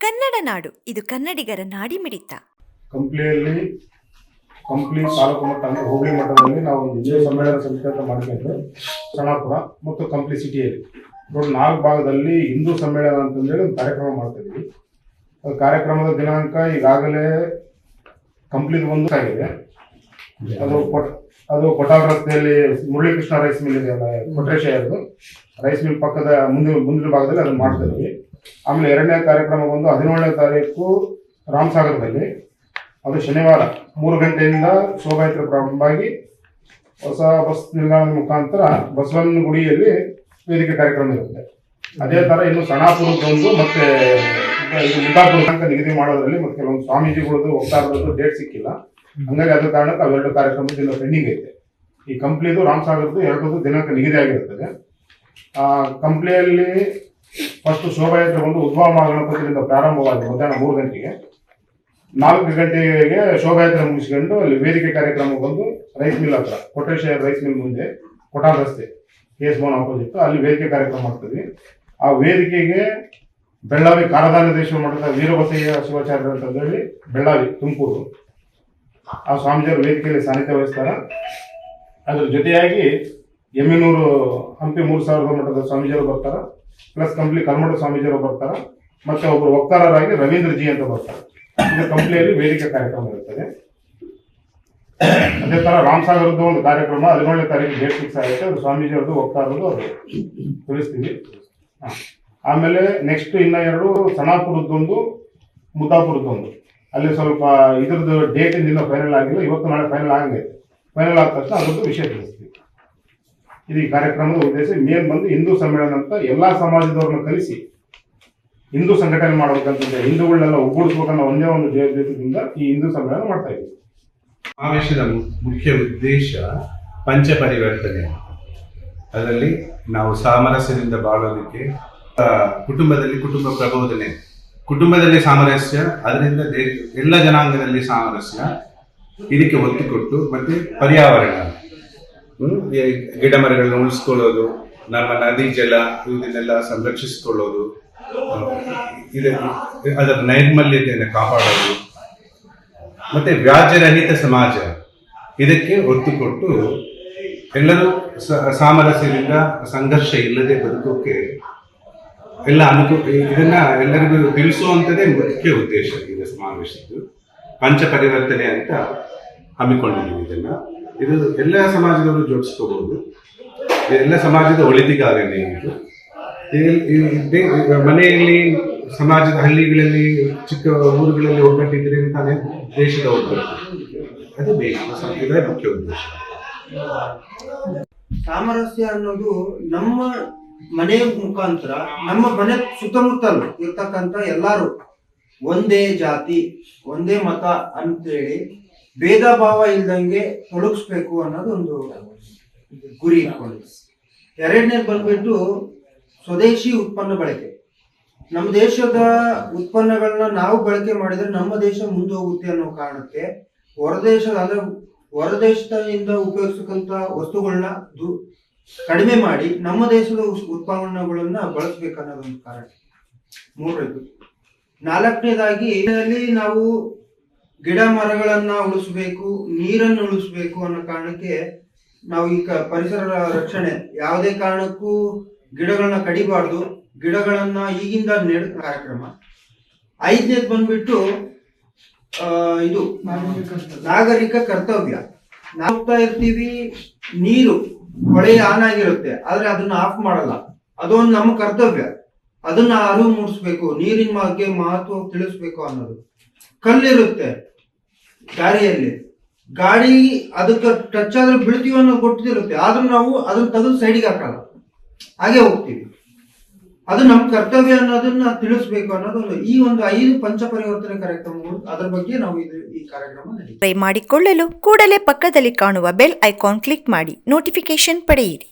ಕನ್ನಡ ನಾಡು, ಇದು ಕನ್ನಡಿಗರ ನಾಡಿಮಿಡಿತ. ಕಂಪ್ಲಿಯಲ್ಲಿ ಕಂಪ್ಲಿ ತಾಲೂಕು ಮಟ್ಟ ಅಂದರೆ ಹೋಬಳಿ ಮಟ್ಟದಲ್ಲಿ ನಾವು ಒಂದು ಹಿಂದೂ ಸಮ್ಮೇಳನ ಸಂಸ್ಕೃತ ಮಾಡಿಕೊಂಡು ಸಣಾಪುರ ಮತ್ತು ಕಂಪ್ಲಿ ಸಿಟಿಯಲ್ಲಿ ಟೋಟಲ್ 4 ಭಾಗದಲ್ಲಿ ಹಿಂದೂ ಸಮ್ಮೇಳನ ಅಂತಂದೇಳಿ ಒಂದು ಕಾರ್ಯಕ್ರಮ ಮಾಡ್ತಾ ಇದ್ವಿ. ಕಾರ್ಯಕ್ರಮದ ದಿನಾಂಕ ಈಗಾಗಲೇ ಕಂಪ್ಲಿದು ಒಂದು ಆಗಿದೆ. ಅದು ಕೊಟಾಲ್ ರಸ್ತೆಯಲ್ಲಿ ಮುರಳೀಕೃಷ್ಣ ರೈಸ್ ಮಿಲ್ ಇದೆ, ಕೊಟ್ರೇಶಯರ್ದು ರೈಸ್ ಮಿಲ್ ಪಕ್ಕದ ಮುಂದಿನ ಭಾಗದಲ್ಲಿ ಅದನ್ನು ಮಾಡ್ತಾ ಇದ್ವಿ. ಆಮೇಲೆ 2ನೇ ಕಾರ್ಯಕ್ರಮ ಬಂದು 17ನೇ ತಾರೀಕು ರಾಮಸಾಗರದಲ್ಲಿ, ಅದು ಶನಿವಾರ 3 ಗಂಟೆಯಿಂದ ಶೋಭಾಯಾತ್ರೆ ಪ್ರಾರಂಭ ಆಗಿ ಹೊಸ ಬಸ್ ನಿಲ್ದಾಣದ ಮುಖಾಂತರ ಬಸವನ ಗುಡಿಯಲ್ಲಿ ವೇದಿಕೆ ಕಾರ್ಯಕ್ರಮ ಇರುತ್ತೆ. ಅದೇ ತರ ಇನ್ನು ಸಣಾಪುರದೊಂದು ಮತ್ತೆ ಮುದ್ದಾಪುರ ತನಕ ನಿಗದಿ ಮಾಡೋದ್ರಲ್ಲಿ ಮತ್ತೆ ಕೆಲವೊಂದು ಸ್ವಾಮೀಜಿಗಳದ್ದು ಹೋಗ್ತಾ ಇರೋದು ಡೇಟ್ ಸಿಕ್ಕಿಲ್ಲ. ಹಂಗಾಗಿ ಅದ್ರ ಕಾರಣಕ್ಕೆ ಅವೆರಡು ಕಾರ್ಯಕ್ರಮದಿಂದ ಪೆಂಡಿಂಗ್ ಐತೆ. ಈ ಕಂಪ್ಲಿದು ರಾಮಸಾಗರದ್ದು 2 ದಿನಾಂಕ ನಿಗದಿ ಆಗಿರುತ್ತದೆ. ಕಂಪ್ಲಿಯಲ್ಲಿ ಫಸ್ಟ್ ಶೋಭಾಯಾತ್ರೆ ಬಂದು ಉದ್ಭವ ಮಹಾಗಣಪತಿಯಿಂದ ಪ್ರಾರಂಭವಾಗಿ ಮಧ್ಯಾಹ್ನ 3 ಗಂಟೆಗೆ, 4 ಗಂಟೆಗೆ ಶೋಭಾಯಾತ್ರೆ ಮುಗಿಸ್ಕೊಂಡು ಅಲ್ಲಿ ವೇದಿಕೆ ಕಾರ್ಯಕ್ರಮ ಬಂದು ರೈಸ್ ಮಿಲ್ ಹತ್ರ, ಕೊಟ್ರೇಶಯರ್ ರೈಸ್ ಮಿಲ್ ಮುಂದೆ ಕೊಟಾಲ್ ರಸ್ತೆ KS ಭವನ್ ಆಪೋಸಿಟ್ ಅಲ್ಲಿ ವೇದಿಕೆ ಕಾರ್ಯಕ್ರಮ ಮಾಡ್ತೀವಿ. ಆ ವೇದಿಕೆಗೆ ಬೆಳ್ಳಾವಿ ಕಾರದಾನೇಶ್ವರ ಮಠದ ವೀರಬಸಯ್ಯ ಶಿವಾಚಾರ್ಯರು ಅಂತ ಹೇಳಿ ಬೆಳ್ಳಾವಿ ತುಮಕೂರು ಆ ಸ್ವಾಮೀಜಿಯವರು ವೇದಿಕೆಯಲ್ಲಿ ಸಾನ್ನಿಧ್ಯ ವಹಿಸ್ತಾರೆ. ಅದ್ರ ಜೊತೆಯಾಗಿ ಎಮ್ಮಿನೂರು ಹಂಪಿ 3000 ಮಠದ ಸ್ವಾಮೀಜಿಯವರು ಬರ್ತಾರೆ, ಪ್ಲಸ್ ಕಂಪ್ಲಿ ಕಲ್ಮಠ ಸ್ವಾಮೀಜಿಯವರು ಬರ್ತಾರೆ, ಮತ್ತೆ ಒಬ್ಬರು ವಕ್ತಾರರಾಗಿ ರವೀಂದ್ರ ಜಿ ಅಂತ ಬರ್ತಾರೆ. ಇದು ಕಂಪ್ಲಿಯಲ್ಲಿ ವೇದಿಕೆ ಕಾರ್ಯಕ್ರಮ ಇರುತ್ತದೆ. ಅದೇ ತರ ರಾಮಸಾಗರದ್ದು ಒಂದು ಕಾರ್ಯಕ್ರಮ 17ನೇ ತಾರೀಕು ಡೇಟ್ ಫಿಕ್ಸ್ ಆಗುತ್ತೆ. ಅದು ಸ್ವಾಮೀಜಿಯವ್ರದ್ದು ವಕ್ತಾರದ್ದು ಅದು ತಿಳಿಸ್ತೀವಿ. ಆಮೇಲೆ ನೆಕ್ಸ್ಟ್ ಇನ್ನ 2 ಸಣಾಪುರದ್ದೊಂದು ಮುದ್ದಾಪುರದ್ದೊಂದು, ಅಲ್ಲಿ ಸ್ವಲ್ಪ ಇದ್ರದ್ದು ಡೇಟ್ ಇಂದ ಫೈನಲ್ ಆಗಿಲ್ಲ, ಇವತ್ತು ನಾಳೆ ಫೈನಲ್ ಆಗೈತೆ. ಫೈನಲ್ ಆದ ತಕ್ಷಣ ಅದ್ರದ್ದು ವಿಷಯ ತಿಳಿಸ್ತೀವಿ. ಇದು ಈ ಕಾರ್ಯಕ್ರಮದ ಉದ್ದೇಶ. ಮೇನ್ ಬಂದು ಹಿಂದೂ ಸಮ್ಮೇಳನ ಅಂತ ಎಲ್ಲಾ ಸಮಾಜದವ್ರನ್ನ ಕಲಿಸಿ ಹಿಂದೂ ಸಂಘಟನೆ ಮಾಡ್ಬೇಕಂತ, ಹಿಂದೂಗಳನ್ನೆಲ್ಲ ಒಗ್ಗೂಡಿಸ್ಬೇಕನ್ನೋ ಒಂದೇ ಒಂದು ಜವಾಬ್ದಾರಿಯಿಂದ ಈ ಹಿಂದೂ ಸಮ್ಮೇಳನ ಮಾಡ್ತಾ ಇದ್ದೀವಿ. ಸಮಾವೇಶದ ಮುಖ್ಯ ಉದ್ದೇಶ ಪಂಚಪರಿವರ್ತನೆ. ಅದರಲ್ಲಿ ನಾವು ಸಾಮರಸ್ಯದಿಂದ ಬಾಳೋದಕ್ಕೆ, ಕುಟುಂಬದಲ್ಲಿ ಕುಟುಂಬ ಪ್ರಬೋಧನೆ, ಕುಟುಂಬದಲ್ಲಿ ಸಾಮರಸ್ಯ, ಅದರಿಂದ ಎಲ್ಲ ಜನಾಂಗದಲ್ಲಿ ಸಾಮರಸ್ಯ, ಇದಕ್ಕೆ ಒತ್ತು ಕೊಟ್ಟು, ಮತ್ತೆ ಪರ್ಯಾವರಣ, ಗಿಡ ಮರಗಳನ್ನ ಉಳಿಸ್ಕೊಳ್ಳೋದು, ನಮ್ಮ ನದಿ ಜಲ ಇದನ್ನೆಲ್ಲ ಸಂರಕ್ಷಿಸಿಕೊಳ್ಳೋದು, ಅದರ ನೈರ್ಮಲ್ಯತೆಯನ್ನು ಕಾಪಾಡೋದು, ಮತ್ತೆ ವ್ಯಾಜ್ಯರಹಿತ ಸಮಾಜ, ಇದಕ್ಕೆ ಒತ್ತು ಕೊಟ್ಟು ಎಲ್ಲರೂ ಸಾಮರಸ್ಯದಿಂದ ಸಂಘರ್ಷ ಇಲ್ಲದೆ ಬದುಕೋಕೆ ಎಲ್ಲ ಇದನ್ನ ಎಲ್ಲರಿಗೂ ತಿಳಿಸುವಂಥದ್ದೇ ಮುಖ್ಯ ಉದ್ದೇಶ ಈಗ ಸಮಾವೇಶದ್ದು. ಪಂಚಪರಿವರ್ತನೆ ಅಂತ ಹಮ್ಮಿಕೊಂಡಿದ್ದೀವಿ. ಇದು ಎಲ್ಲ ಸಮಾಜದವರು ಜೋಡಿಸ್ಕೋಬಹುದು, ಎಲ್ಲ ಸಮಾಜದ ಒಳಿತಿಗಾಗನೇ ಇದು. ಮನೆಯಲ್ಲಿ, ಸಮಾಜದ ಹಳ್ಳಿಗಳಲ್ಲಿ, ಚಿಕ್ಕ ಊರುಗಳಲ್ಲಿ ಒಗ್ಗಟ್ಟಿದ್ರೆ ತಾನೇ ದೇಶದ ಒಗ್ಗಟ್ಟು. ಅದು ಬೇಕು, ಇದೇ ಮುಖ್ಯ ಉದ್ದೇಶ. ಸಾಮರಸ್ಯ ಅನ್ನೋದು ನಮ್ಮ ಮನೆಯ ಮುಖಾಂತರ, ನಮ್ಮ ಮನೆ ಸುತ್ತಮುತ್ತಲು ಇರ್ತಕ್ಕಂಥ ಎಲ್ಲರೂ ಒಂದೇ ಜಾತಿ, ಒಂದೇ ಮತ ಅಂತೇಳಿ ಭೇದ ಭಾವ ಇಲ್ದಂಗೆ ತೊಡಗಿಸ್ಬೇಕು ಅನ್ನೋದು ಒಂದು ಗುರಿ ಇಟ್ಕೊಂಡು. 2ನೇ ಬಂದ್ಬಿಟ್ಟು ಸ್ವದೇಶಿ ಉತ್ಪನ್ನ ಬಳಕೆ. ನಮ್ಮ ದೇಶದ ಉತ್ಪನ್ನಗಳನ್ನ ನಾವು ಬಳಕೆ ಮಾಡಿದ್ರೆ ನಮ್ಮ ದೇಶ ಮುಂದೆ ಹೋಗುತ್ತೆ ಅನ್ನೋ ಕಾರಣಕ್ಕೆ ಹೊರದೇಶದಿಂದ ಉಪಯೋಗಿಸತಕ್ಕಂಥ ವಸ್ತುಗಳನ್ನ ಕಡಿಮೆ ಮಾಡಿ ನಮ್ಮ ದೇಶದ ಉತ್ಪನ್ನಗಳನ್ನ ಬಳಸಬೇಕನ್ನೋದೊಂದು ಕಾರಣ. 3ನೇದು. 4ನೇದಾಗಿ ನಾವು ಗಿಡ ಮರಗಳನ್ನ ಉಳಿಸ್ಬೇಕು, ನೀರನ್ನು ಉಳಿಸ್ಬೇಕು ಅನ್ನೋ ಕಾರಣಕ್ಕೆ ನಾವು ಈಗ ಪರಿಸರ ರಕ್ಷಣೆ, ಯಾವುದೇ ಕಾರಣಕ್ಕೂ ಗಿಡಗಳನ್ನ ಕಡಿಬಾರ್ದು, ಗಿಡಗಳನ್ನ ಈಗಿಂದ ನೆಡ ಕಾರ್ಯಕ್ರಮ. 5ನೇದು ಬಂದ್ಬಿಟ್ಟು ಇದು ನಾಗರಿಕ ಕರ್ತವ್ಯ. ನಾವು ಹೋಗ್ತಾ ಇರ್ತೀವಿ, ನೀರು ಹೊಳೆ ಆನ್ ಆಗಿರುತ್ತೆ, ಆದ್ರೆ ಅದನ್ನ ಆಫ್ ಮಾಡಲ್ಲ. ಅದೊಂದು ನಮ್ಮ ಕರ್ತವ್ಯ, ಅದನ್ನ ಅರಿವು ಮೂಡಿಸ್ಬೇಕು, ನೀರಿನ ಬಗ್ಗೆ ಮಹತ್ವ ತಿಳಿಸ್ಬೇಕು ಅನ್ನೋದು. ಕಲ್ಲಿರುತ್ತೆ ದಾರಿಯಲ್ಲಿ, ಗಾಡಿ ಅದಕ್ಕೆ ಟಚ್ ಆದ್ರೆ ಬೀಳ್ತೀವಿ ಅನ್ನೋದು ಗೊತ್ತಿರುತ್ತೆ, ಆದ್ರೂ ನಾವು ಅದನ್ನ ತೆಗೆದು ಸೈಡಿಗೆ ಹಾಕಲ್ಲ, ಹಾಗೆ ಹೋಗ್ತೀವಿ. ಅದು ನಮ್ಮ ಕರ್ತವ್ಯ ಅನ್ನೋದನ್ನ ತಿಳಿಸ್ಬೇಕು ಅನ್ನೋದು ಈ ಒಂದು 5 ಪಂಚಪರಿವರ್ತನೆ ಕಾರ್ಯಕ್ರಮಗಳು. ಅದರ ಬಗ್ಗೆ ನಾವು ಈ ಕಾರ್ಯಕ್ರಮ ಟ್ರೈ ಮಾಡಿಕೊಳ್ಳಲು ಕೂಡಲೇ ಪಕ್ಕದಲ್ಲಿ ಕಾಣುವ ಬೆಲ್ ಐಕಾನ್ ಕ್ಲಿಕ್ ಮಾಡಿ ನೋಟಿಫಿಕೇಶನ್ ಪಡೆಯಿರಿ.